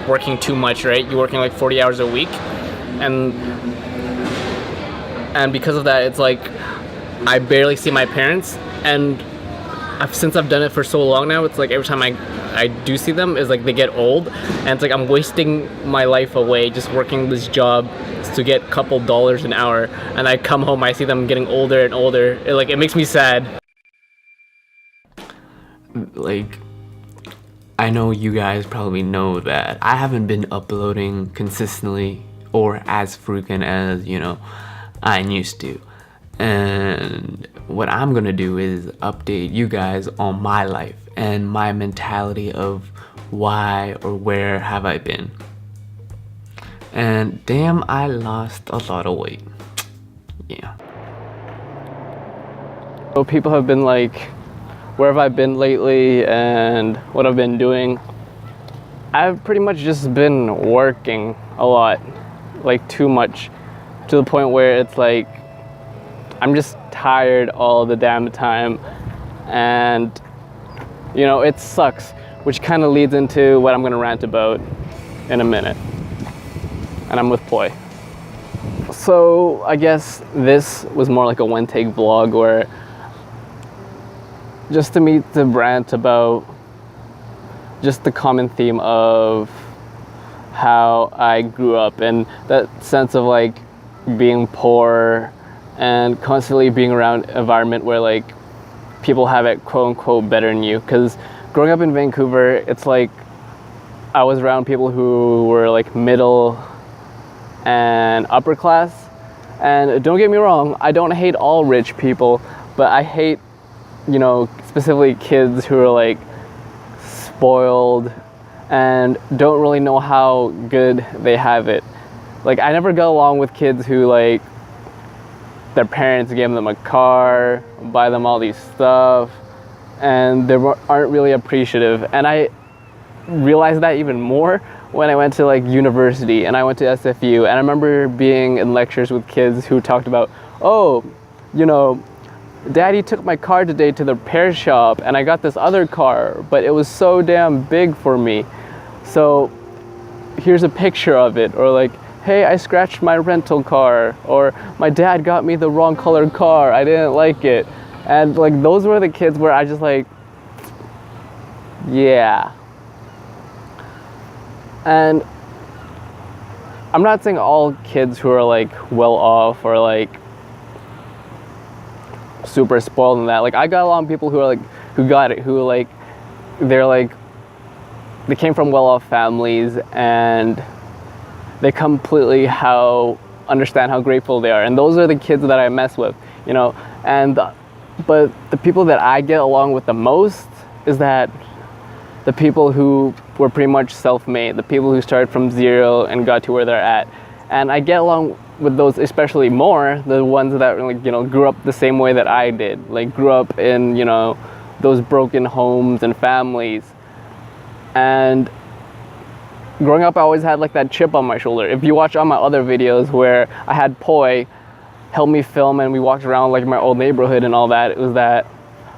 working too much, right? You're working like 40 hours a week, and because of that, it's like I barely see my parents, and since I've done it for so long now, it's like every time I do see them, is like they get old, and it's like I'm wasting my life away just working this job to get a couple dollars an hour, and I come home, I see them getting older and older. It makes me sad. Like, I know you guys probably know that I haven't been uploading consistently or as frequent as, I used to. And what I'm gonna do is update you guys on my life and my mentality of why or where have I been. And damn, I lost a lot of weight. Yeah. So people have been like, where have I been lately and what I've been doing? I've pretty much just been working a lot, like too much, to the point where it's like I'm just tired all the damn time, and it sucks, which kind of leads into what I'm gonna rant about in a minute, and I'm with Poi. So I guess this was more like a one-take vlog, where just to meet the rant about just the common theme of how I grew up, and that sense of like being poor and constantly being around an environment where like people have it quote unquote better than you. Because growing up in Vancouver, it's like I was around people who were like middle and upper class. And don't get me wrong, I don't hate all rich people, but I hate, specifically kids who are like spoiled and don't really know how good they have it. Like, I never got along with kids who like their parents gave them a car, buy them all these stuff, and they aren't really appreciative. And I realized that even more when I went to like university, and I went to SFU, and I remember being in lectures with kids who talked about, oh, Daddy took my car today to the repair shop and I got this other car, but it was so damn big for me. So here's a picture of it. Or like, hey, I scratched my rental car, or my dad got me the wrong colored car, I didn't like it. And like, those were the kids where I just like, yeah. And I'm not saying all kids who are like well off or like super spoiled in that. Like, I got a lot of people who are like, who got it, who like, they came from well off families, and they completely understand how grateful they are. And those are the kids that I mess with, but the people that I get along with the most is that the people who were pretty much self-made, the people who started from zero and got to where they're at. And I get along with those especially more, the ones that like, grew up the same way that I did, like grew up in, those broken homes and families. And growing up, I always had like that chip on my shoulder. If you watch all my other videos where I had Poi help me film and we walked around like my old neighborhood and all that, it was that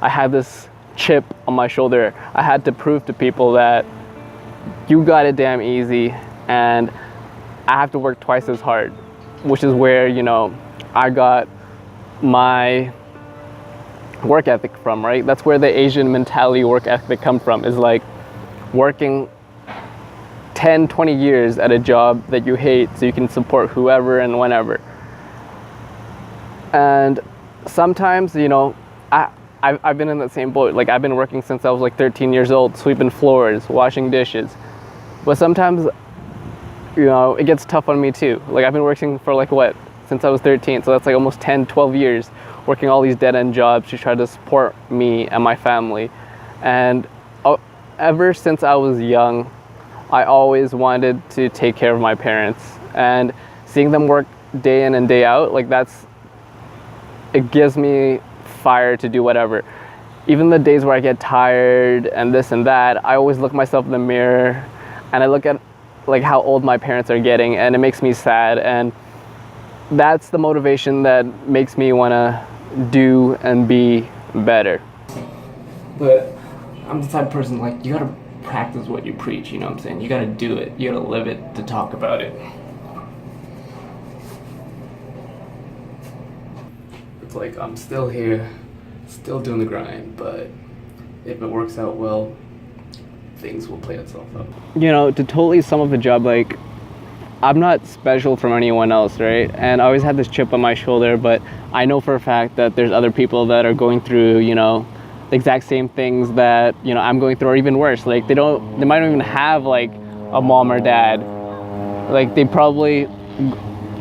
I had this chip on my shoulder. I had to prove to people that you got it damn easy, and I have to work twice as hard, which is where, I got my work ethic from, right? That's where the Asian mentality work ethic come from, is like working 10, 20 years at a job that you hate so you can support whoever and whenever. And sometimes, I've been in that same boat. Like, I've been working since I was like 13 years old, sweeping floors, washing dishes. But sometimes, it gets tough on me too. Like, I've been working for like since I was 13. So that's like almost 10, 12 years working all these dead-end jobs to try to support me and my family. And ever since I was young, I always wanted to take care of my parents. And seeing them work day in and day out, like it gives me fire to do whatever. Even the days where I get tired and this and that, I always look myself in the mirror and I look at like how old my parents are getting, and it makes me sad. And that's the motivation that makes me want to do and be better. But I'm the type of person, like, you gotta practice what you preach, you know what I'm saying? You gotta do it. You gotta live it to talk about it. It's like I'm still here, still doing the grind, but if it works out well, things will play itself out. You know, to totally sum up the job, like, I'm not special from anyone else, right? And I always had this chip on my shoulder, but I know for a fact that there's other people that are going through, you know, the exact same things that, you know, I'm going through, or even worse. Like, they might not even have like a mom or dad. Like, they probably, you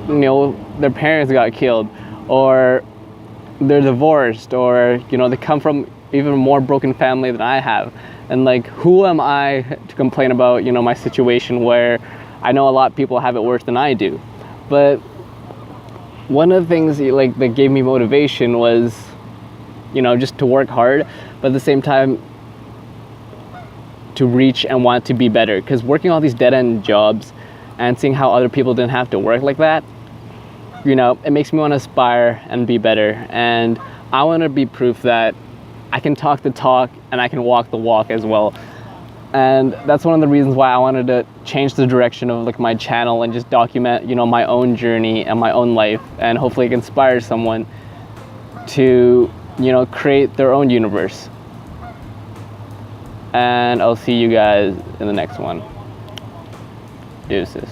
know, their parents got killed, or they're divorced, or, you know, they come from even more broken family than I have. And like, who am I to complain about, you know, my situation where I know a lot of people have it worse than I do? But one of the things like that gave me motivation was, you know, just to work hard, but at the same time to reach and want to be better. Because working all these dead-end jobs and seeing how other people didn't have to work like that, you know, it makes me want to aspire and be better. And I want to be proof that I can talk the talk and I can walk the walk as well. And that's one of the reasons why I wanted to change the direction of like my channel and just document, you know, my own journey and my own life, and hopefully it can inspire someone to, you know, create their own universe. And I'll see you guys in the next one. Deuces.